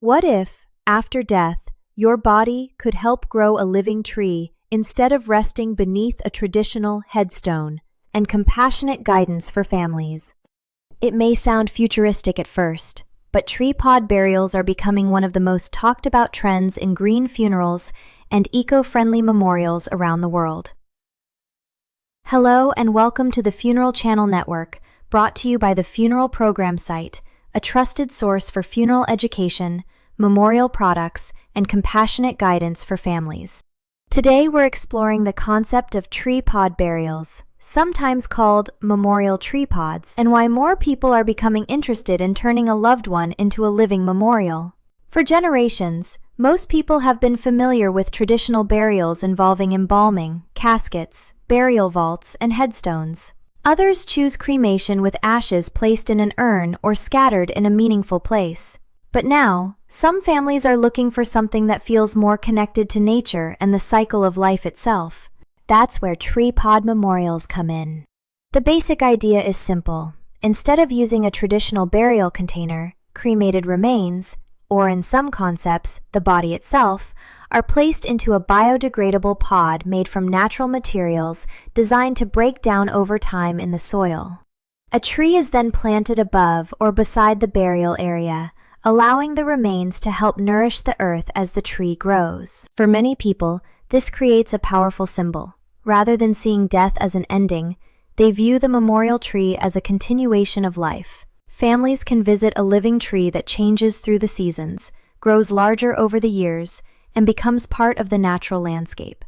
What if, after death, your body could help grow a living tree instead of resting beneath a traditional headstone? And compassionate guidance for families. It may sound futuristic at first, but Treepod burials are becoming one of the most talked about trends in green funerals and eco-friendly memorials around the world. Hello and welcome to the Funeral Channel Network, brought to you by the Funeral Program Site, a trusted source for funeral education, memorial products, and compassionate guidance for families. Today we're exploring the concept of Treepod burials, sometimes called memorial treepods, and why more people are becoming interested in turning a loved one into a living memorial. For generations, most people have been familiar with traditional burials involving embalming, caskets, burial vaults, and headstones. Others choose cremation with ashes placed in an urn or scattered in a meaningful place. But now, some families are looking for something that feels more connected to nature and the cycle of life itself. That's where Treepod memorials come in. The basic idea is simple. Instead of using a traditional burial container, cremated remains, or in some concepts, the body itself, are placed into a biodegradable pod made from natural materials designed to break down over time in the soil. A tree is then planted above or beside the burial area, allowing the remains to help nourish the earth as the tree grows. For many people, this creates a powerful symbol. Rather than seeing death as an ending, they view the memorial tree as a continuation of life. Families can visit a living tree that changes through the seasons, grows larger over the years, and becomes part of the natural landscape.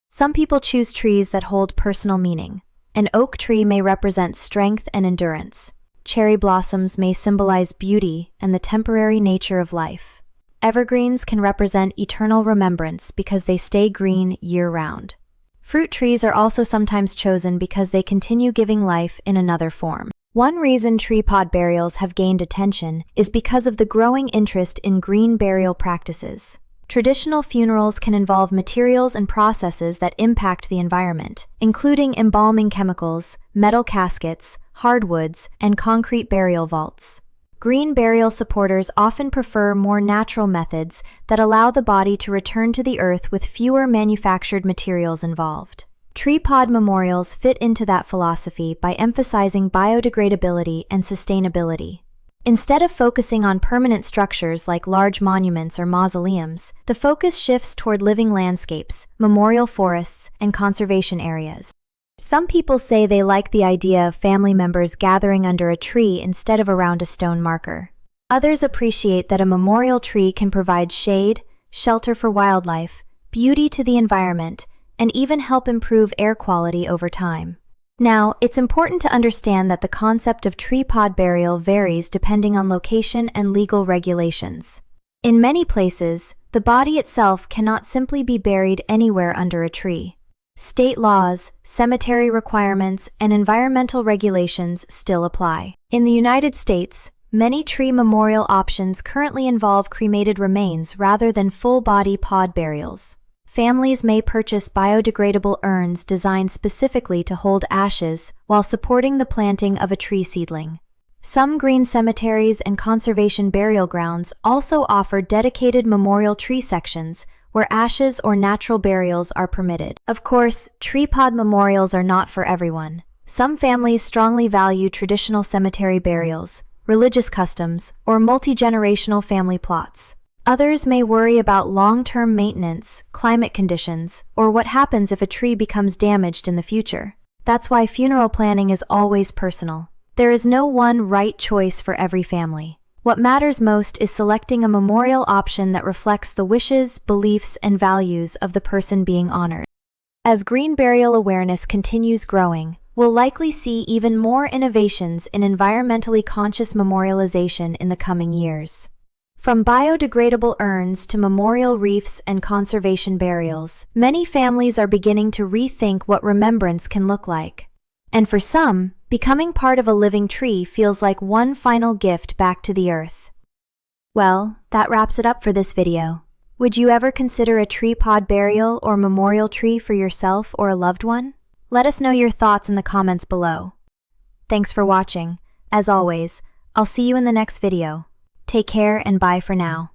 Some people choose trees that hold personal meaning. An oak tree may represent strength and endurance. Cherry blossoms may symbolize beauty and the temporary nature of life. Evergreens can represent eternal remembrance because they stay green year-round. Fruit trees are also sometimes chosen because they continue giving life in another form. One reason Treepod burials have gained attention is because of the growing interest in green burial practices. Traditional funerals can involve materials and processes that impact the environment, including embalming chemicals, metal caskets, hardwoods, and concrete burial vaults. Green burial supporters often prefer more natural methods that allow the body to return to the earth with fewer manufactured materials involved. Treepod memorials fit into that philosophy by emphasizing biodegradability and sustainability. Instead of focusing on permanent structures like large monuments or mausoleums, the focus shifts toward living landscapes, memorial forests, and conservation areas. Some people say they like the idea of family members gathering under a tree instead of around a stone marker. Others appreciate that a memorial tree can provide shade, shelter for wildlife, beauty to the environment, and even help improve air quality over time. Now, it's important to understand that the concept of treepod burial varies depending on location and legal regulations. In many places, the body itself cannot simply be buried anywhere under a tree. State laws, cemetery requirements, and environmental regulations still apply. In the United States, many tree memorial options currently involve cremated remains rather than full-body pod burials. Families may purchase biodegradable urns designed specifically to hold ashes while supporting the planting of a tree seedling. Some green cemeteries and conservation burial grounds also offer dedicated memorial tree sections where ashes or natural burials are permitted. Of course, treepod memorials are not for everyone. Some families strongly value traditional cemetery burials, religious customs, or multi-generational family plots. Others may worry about long-term maintenance, climate conditions, or what happens if a tree becomes damaged in the future. That's why funeral planning is always personal. There is no one right choice for every family. What matters most is selecting a memorial option that reflects the wishes, beliefs, and values of the person being honored. As green burial awareness continues growing, we'll likely see even more innovations in environmentally conscious memorialization in the coming years. From biodegradable urns to memorial reefs and conservation burials, many families are beginning to rethink what remembrance can look like. And for some, becoming part of a living tree feels like one final gift back to the earth. Well, that wraps it up for this video. Would you ever consider a treepod burial or memorial tree for yourself or a loved one? Let us know your thoughts in the comments below. Thanks for watching. As always, I'll see you in the next video. Take care and bye for now.